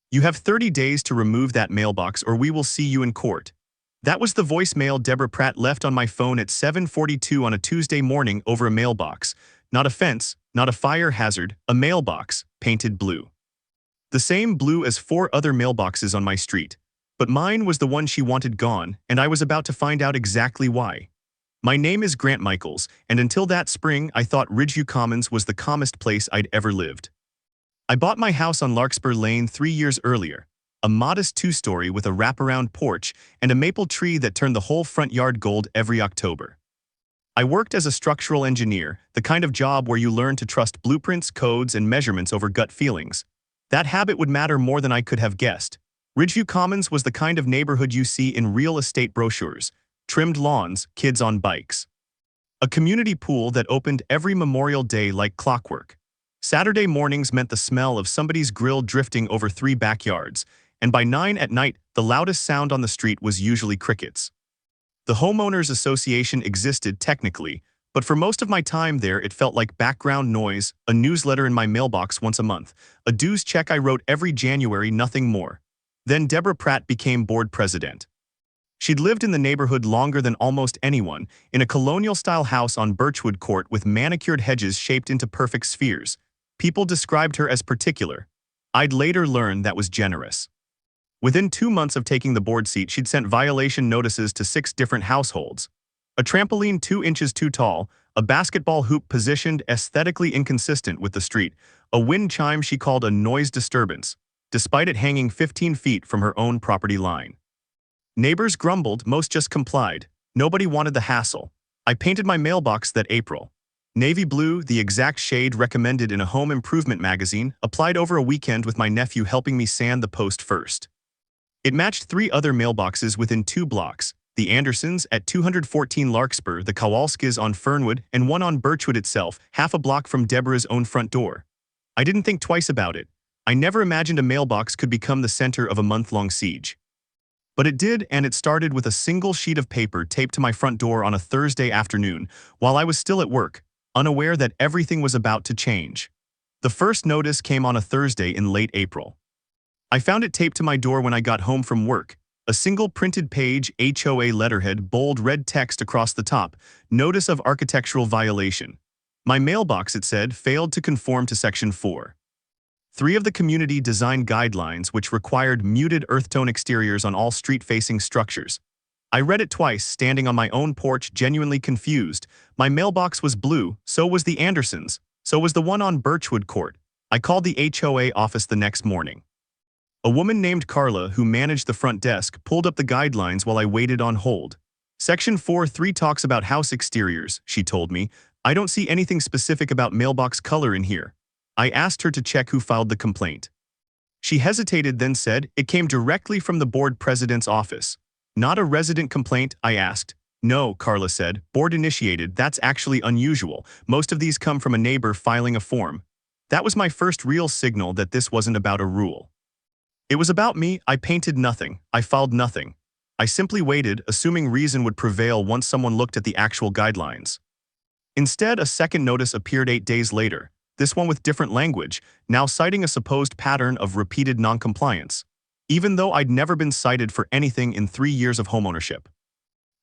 You have 30 days to remove that mailbox or we will see you in court. That was the voicemail Deborah Pratt left on my phone at 7:42 on a Tuesday morning over a mailbox. Not a fence, not a fire hazard, a mailbox, painted blue. The same blue as 4 other mailboxes on my street. But mine was the one she wanted gone, and I was about to find out exactly why. My name is Grant Michaels, and until that spring I thought Ridgeview Commons was the calmest place I'd ever lived. I bought my house on Larkspur Lane 3 years earlier, a modest 2-story with a wraparound porch and a maple tree that turned the whole front yard gold every October. I worked as a structural engineer, the kind of job where you learn to trust blueprints, codes, and measurements over gut feelings. That habit would matter more than I could have guessed. Ridgeview Commons was the kind of neighborhood you see in real estate brochures: trimmed lawns, kids on bikes. A community pool that opened every Memorial Day like clockwork. Saturday mornings meant the smell of somebody's grill drifting over 3 backyards, and by 9 at night, the loudest sound on the street was usually crickets. The Homeowners Association existed technically, but for most of my time there it felt like background noise, a newsletter in my mailbox once a month, a dues check I wrote every January, nothing more. Then Deborah Pratt became board president. She'd lived in the neighborhood longer than almost anyone, in a colonial-style house on Birchwood Court with manicured hedges shaped into perfect spheres. People described her as particular. I'd later learn that was generous. Within 2 months of taking the board seat, she'd sent violation notices to 6 different households. A trampoline 2 inches too tall, a basketball hoop positioned aesthetically inconsistent with the street, a wind chime she called a noise disturbance, despite it hanging 15 feet from her own property line. Neighbors grumbled, most just complied. Nobody wanted the hassle. I painted my mailbox that April. Navy blue, the exact shade recommended in a home improvement magazine, applied over a weekend with my nephew helping me sand the post first. It matched 3 other mailboxes within 2 blocks, the Andersons at 214 Larkspur, the Kowalskis on Fernwood, and one on Birchwood itself, half a block from Deborah's own front door. I didn't think twice about it. I never imagined a mailbox could become the center of a month-long siege. But it did, and it started with a single sheet of paper taped to my front door on a Thursday afternoon while I was still at work, unaware that everything was about to change. The first notice came on a Thursday in late April. I found it taped to my door when I got home from work, a single printed page HOA letterhead, bold red text across the top, notice of architectural violation. My mailbox, it said, failed to conform to Section 4. 3 of the community design guidelines, which required muted earth-tone exteriors on all street-facing structures. I read it twice, standing on my own porch, genuinely confused. My mailbox was blue, so was the Andersons, so was the one on Birchwood Court. I called the HOA office the next morning. A woman named Carla, who managed the front desk, pulled up the guidelines while I waited on hold. Section 4.3 talks about house exteriors, she told me. I don't see anything specific about mailbox color in here. I asked her to check who filed the complaint. She hesitated, then said, it came directly from the board president's office. Not a resident complaint, I asked. No, Carla said, board initiated, that's actually unusual. Most of these come from a neighbor filing a form. That was my first real signal that this wasn't about a rule. It was about me. I painted nothing. I filed nothing. I simply waited, assuming reason would prevail once someone looked at the actual guidelines. Instead, a second notice appeared 8 days later. This one with different language, now citing a supposed pattern of repeated noncompliance, even though I'd never been cited for anything in 3 years of homeownership.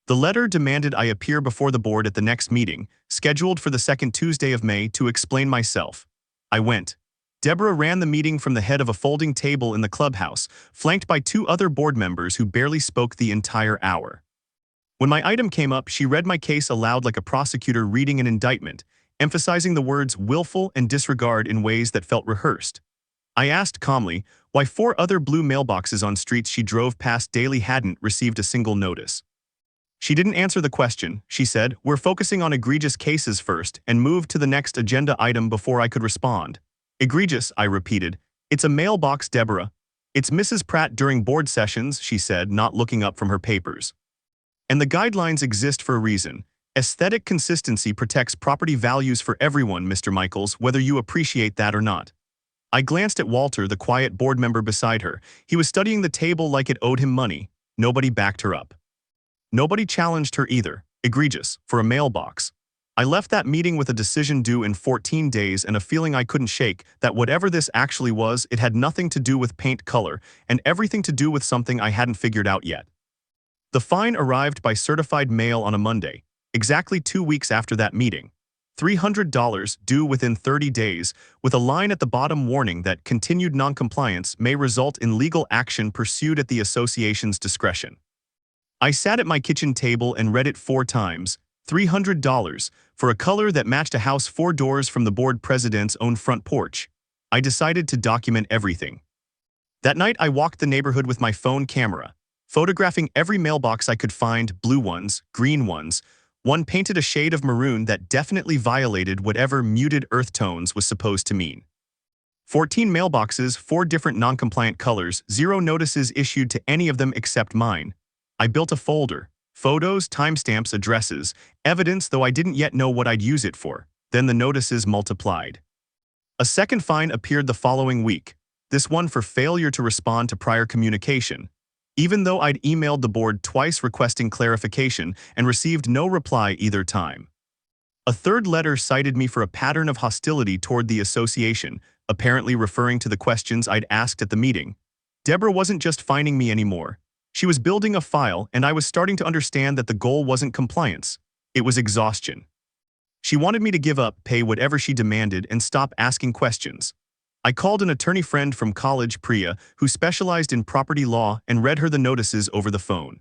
The letter demanded I appear before the board at the next meeting, scheduled for the 2nd Tuesday of May, to explain myself. I went. Deborah ran the meeting from the head of a folding table in the clubhouse, flanked by 2 other board members who barely spoke the entire hour. When my item came up, she read my case aloud like a prosecutor reading an indictment, emphasizing the words willful and disregard in ways that felt rehearsed. I asked calmly why 4 other blue mailboxes on streets she drove past daily hadn't received a single notice. She didn't answer the question. She said, we're focusing on egregious cases first, and moved to the next agenda item before I could respond. Egregious, I repeated. It's a mailbox, Deborah. It's Mrs. Pratt during board sessions, she said, not looking up from her papers. And the guidelines exist for a reason. Aesthetic consistency protects property values for everyone, Mr. Michaels, whether you appreciate that or not. I glanced at Walter, the quiet board member beside her. He was studying the table like it owed him money. Nobody backed her up. Nobody challenged her either. Egregious, for a mailbox. I left that meeting with a decision due in 14 days and a feeling I couldn't shake that whatever this actually was, it had nothing to do with paint color and everything to do with something I hadn't figured out yet. The fine arrived by certified mail on a Monday, exactly 2 weeks after that meeting. $300 due within 30 days, with a line at the bottom warning that continued noncompliance may result in legal action pursued at the association's discretion. I sat at my kitchen table and read it 4 times, $300, for a color that matched a house 4 doors from the board president's own front porch. I decided to document everything. That night I walked the neighborhood with my phone camera, photographing every mailbox I could find, blue ones, green ones. One painted a shade of maroon that definitely violated whatever muted earth tones was supposed to mean. 14 mailboxes, 4 different non-compliant colors, 0 notices issued to any of them except mine. I built a folder, photos, timestamps, addresses, evidence, though I didn't yet know what I'd use it for. Then the notices multiplied. A second fine appeared the following week, this one for failure to respond to prior communication. Even though I'd emailed the board twice requesting clarification and received no reply either time. A third letter cited me for a pattern of hostility toward the association, apparently referring to the questions I'd asked at the meeting. Deborah wasn't just fining me anymore. She was building a file, and I was starting to understand that the goal wasn't compliance. It was exhaustion. She wanted me to give up, pay whatever she demanded, and stop asking questions. I called an attorney friend from college, Priya, who specialized in property law, and read her the notices over the phone.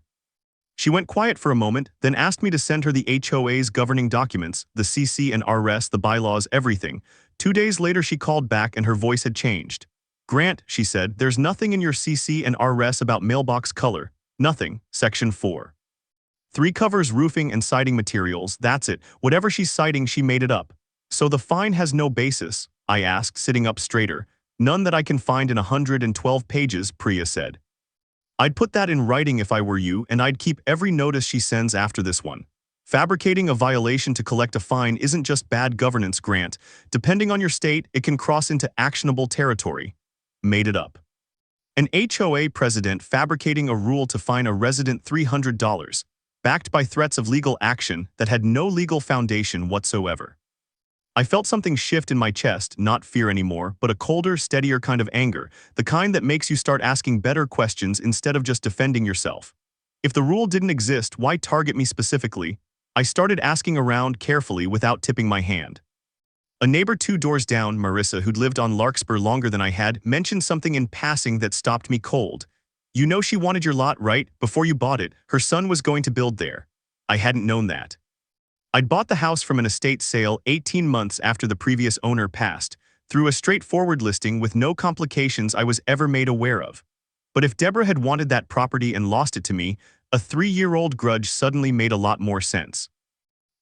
She went quiet for a moment, then asked me to send her the HOA's governing documents, the CC and RS, the bylaws, everything. 2 days later she called back and her voice had changed. "Grant," she said, "there's nothing in your CC and RS about mailbox color. Nothing. Section 4. 3 covers roofing and siding materials, that's it. Whatever she's citing, she made it up. So the fine has no basis?" I asked, sitting up straighter. "None that I can find in 112 pages, Priya said. "I'd put that in writing if I were you, and I'd keep every notice she sends after this one. Fabricating a violation to collect a fine isn't just bad governance, Grant. Depending on your state, it can cross into actionable territory." Made it up. An HOA president fabricating a rule to fine a resident $300, backed by threats of legal action that had no legal foundation whatsoever. I felt something shift in my chest, not fear anymore, but a colder, steadier kind of anger, the kind that makes you start asking better questions instead of just defending yourself. If the rule didn't exist, why target me specifically? I started asking around carefully without tipping my hand. A neighbor 2 doors down, Marissa, who'd lived on Larkspur longer than I had, mentioned something in passing that stopped me cold. "You know she wanted your lot, right? Before you bought it, her son was going to build there." I hadn't known that. I'd bought the house from an estate sale 18 months after the previous owner passed, through a straightforward listing with no complications I was ever made aware of. But if Deborah had wanted that property and lost it to me, a 3-year-old grudge suddenly made a lot more sense.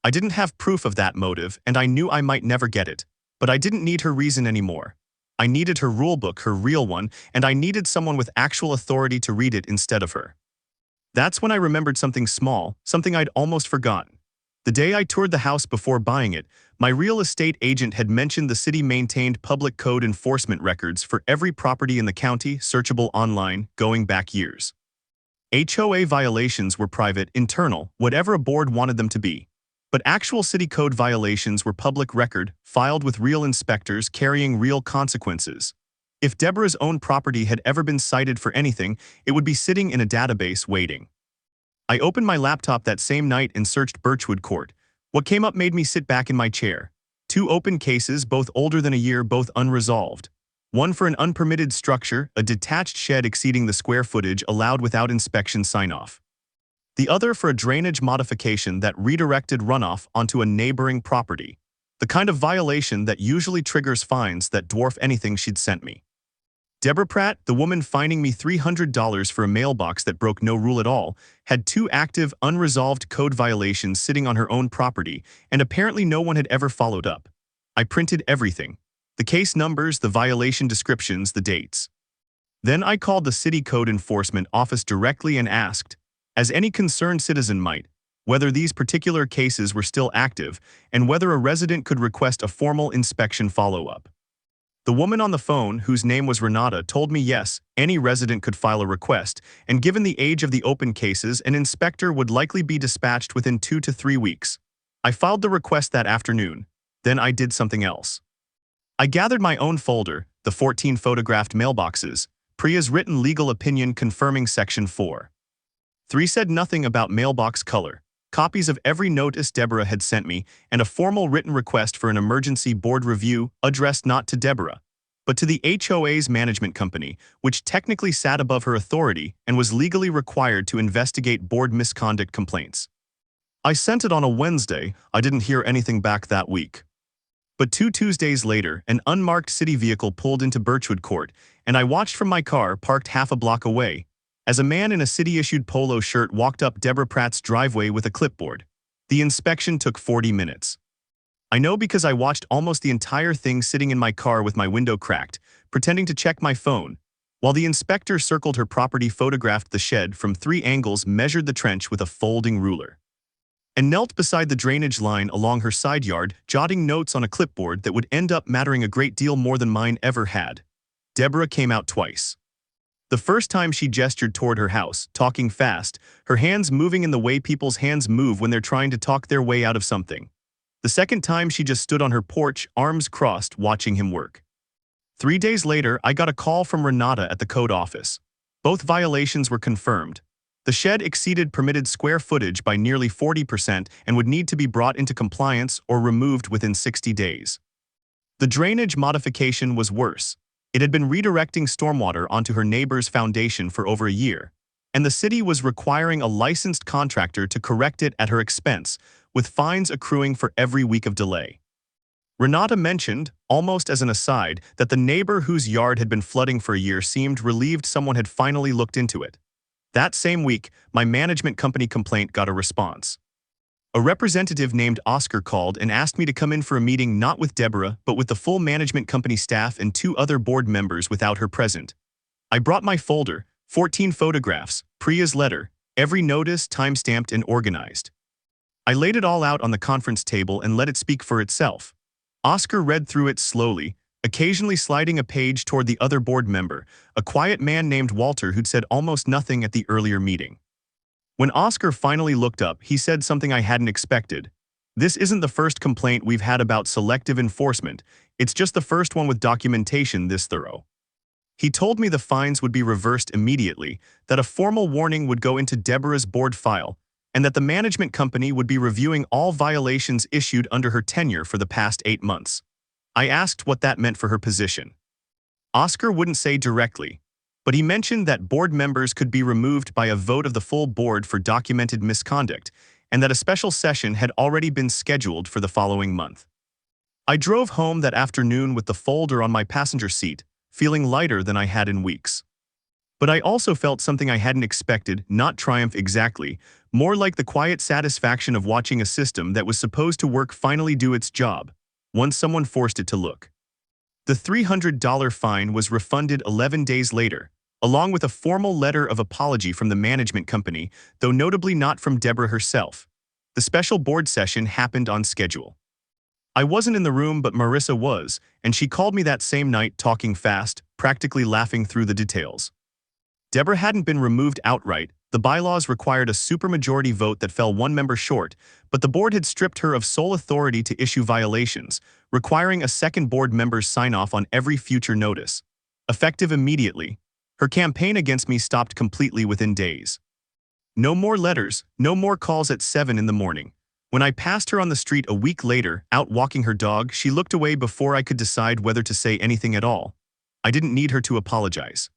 I didn't have proof of that motive, and I knew I might never get it. But I didn't need her reason anymore. I needed her rulebook, her real one, and I needed someone with actual authority to read it instead of her. That's when I remembered something small, something I'd almost forgotten. The day I toured the house before buying it, my real estate agent had mentioned the city maintained public code enforcement records for every property in the county, searchable online, going back years. HOA violations were private, internal, whatever a board wanted them to be. But actual city code violations were public record, filed with real inspectors carrying real consequences. If Deborah's own property had ever been cited for anything, it would be sitting in a database waiting. I opened my laptop that same night and searched Birchwood Court. What came up made me sit back in my chair. 2 open cases, both older than a year, both unresolved. One for an unpermitted structure, a detached shed exceeding the square footage allowed without inspection sign-off. The other for a drainage modification that redirected runoff onto a neighboring property. The kind of violation that usually triggers fines that dwarf anything she'd sent me. Deborah Pratt, the woman fining me $300 for a mailbox that broke no rule at all, had 2 active, unresolved code violations sitting on her own property, and apparently no one had ever followed up. I printed everything. The case numbers, the violation descriptions, the dates. Then I called the city code enforcement office directly and asked, as any concerned citizen might, whether these particular cases were still active and whether a resident could request a formal inspection follow-up. The woman on the phone, whose name was Renata, told me yes, any resident could file a request, and given the age of the open cases, an inspector would likely be dispatched within 2 to 3 weeks. I filed the request that afternoon. Then I did something else. I gathered my own folder, the 14 photographed mailboxes, Priya's written legal opinion confirming Section 4. 3 said nothing about mailbox color, copies of every notice Deborah had sent me, and a formal written request for an emergency board review addressed not to Deborah, but to the HOA's management company, which technically sat above her authority and was legally required to investigate board misconduct complaints. I sent it on a Wednesday. I didn't hear anything back that week. But 2 Tuesdays later, an unmarked city vehicle pulled into Birchwood Court, and I watched from my car parked half a block away, as a man in a city-issued polo shirt walked up Deborah Pratt's driveway with a clipboard. The inspection took 40 minutes. I know because I watched almost the entire thing sitting in my car with my window cracked, pretending to check my phone, while the inspector circled her property, photographed the shed from 3 angles, measured the trench with a folding ruler, and knelt beside the drainage line along her side yard, jotting notes on a clipboard that would end up mattering a great deal more than mine ever had. Deborah came out twice. The first time she gestured toward her house, talking fast, her hands moving in the way people's hands move when they're trying to talk their way out of something. The second time she just stood on her porch, arms crossed, watching him work. 3 days later, I got a call from Renata at the code office. Both violations were confirmed. The shed exceeded permitted square footage by nearly 40% and would need to be brought into compliance or removed within 60 days. The drainage modification was worse. It had been redirecting stormwater onto her neighbor's foundation for over a year, and the city was requiring a licensed contractor to correct it at her expense, with fines accruing for every week of delay. Renata mentioned, almost as an aside, that the neighbor whose yard had been flooding for a year seemed relieved someone had finally looked into it. That same week, my management company complaint got a response. A representative named Oscar called and asked me to come in for a meeting not with Deborah, but with the full management company staff and 2 other board members without her present. I brought my folder, 14 photographs, Priya's letter, every notice time-stamped and organized. I laid it all out on the conference table and let it speak for itself. Oscar read through it slowly, occasionally sliding a page toward the other board member, a quiet man named Walter who'd said almost nothing at the earlier meeting. When Oscar finally looked up, he said something I hadn't expected. "This isn't the first complaint we've had about selective enforcement. It's just the first one with documentation this thorough." He told me the fines would be reversed immediately, that a formal warning would go into Deborah's board file, and that the management company would be reviewing all violations issued under her tenure for the past 8 months. I asked what that meant for her position. Oscar wouldn't say directly, but he mentioned that board members could be removed by a vote of the full board for documented misconduct, and that a special session had already been scheduled for the following month. I drove home that afternoon with the folder on my passenger seat, feeling lighter than I had in weeks. But I also felt something I hadn't expected, not triumph exactly, more like the quiet satisfaction of watching a system that was supposed to work finally do its job, once someone forced it to look. The $300 fine was refunded 11 days later, along with a formal letter of apology from the management company, though notably not from Deborah herself. The special board session happened on schedule. I wasn't in the room, but Marissa was, and she called me that same night, talking fast, practically laughing through the details. Deborah hadn't been removed outright. The bylaws required a supermajority vote that fell 1 member short, but the board had stripped her of sole authority to issue violations, requiring a second board member's sign-off on every future notice. Effective immediately, her campaign against me stopped completely within days. No more letters, no more calls at 7 in the morning. When I passed her on the street a week later, out walking her dog, she looked away before I could decide whether to say anything at all. I didn't need her to apologize.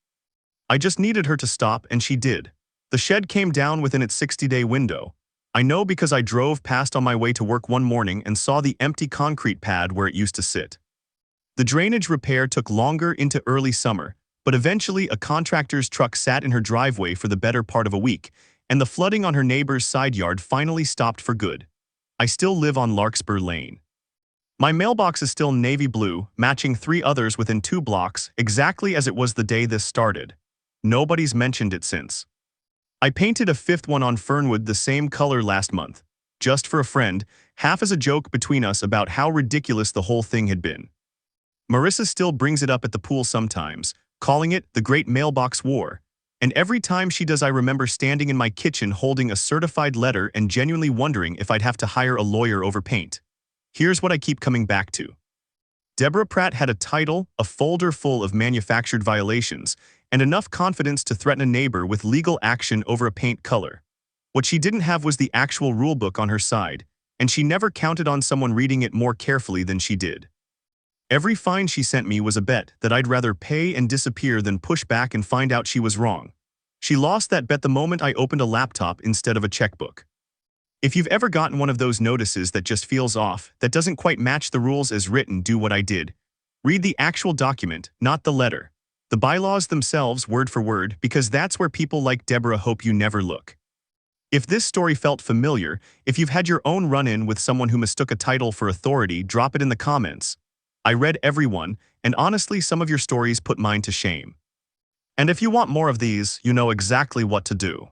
I just needed her to stop, and she did. The shed came down within its 60-day window. I know because I drove past on my way to work one morning and saw the empty concrete pad where it used to sit. The drainage repair took longer into early summer, but eventually a contractor's truck sat in her driveway for the better part of a week, and the flooding on her neighbor's side yard finally stopped for good. I still live on Larkspur Lane. My mailbox is still navy blue, matching 3 others within 2 blocks, exactly as it was the day this started. Nobody's mentioned it since. I painted a 5th one on Fernwood the same color last month, just for a friend, half as a joke between us about how ridiculous the whole thing had been. Marissa still brings it up at the pool sometimes, calling it the Great Mailbox War, And every time she does, I remember standing in my kitchen holding a certified letter and genuinely wondering if I'd have to hire a lawyer over paint. Here's what I keep coming back to. Deborah Pratt had a title, a folder full of manufactured violations, and enough confidence to threaten a neighbor with legal action over a paint color. What she didn't have was the actual rulebook on her side, and she never counted on someone reading it more carefully than she did. Every fine she sent me was a bet that I'd rather pay and disappear than push back and find out she was wrong. She lost that bet the moment I opened a laptop instead of a checkbook. If you've ever gotten one of those notices that just feels off, that doesn't quite match the rules as written, do what I did. Read the actual document, not the letter. The bylaws themselves, word for word, because that's where people like Deborah hope you never look. If this story felt familiar, if you've had your own run-in with someone who mistook a title for authority, drop it in the comments. I read every one, and honestly, some of your stories put mine to shame. And if you want more of these, you know exactly what to do.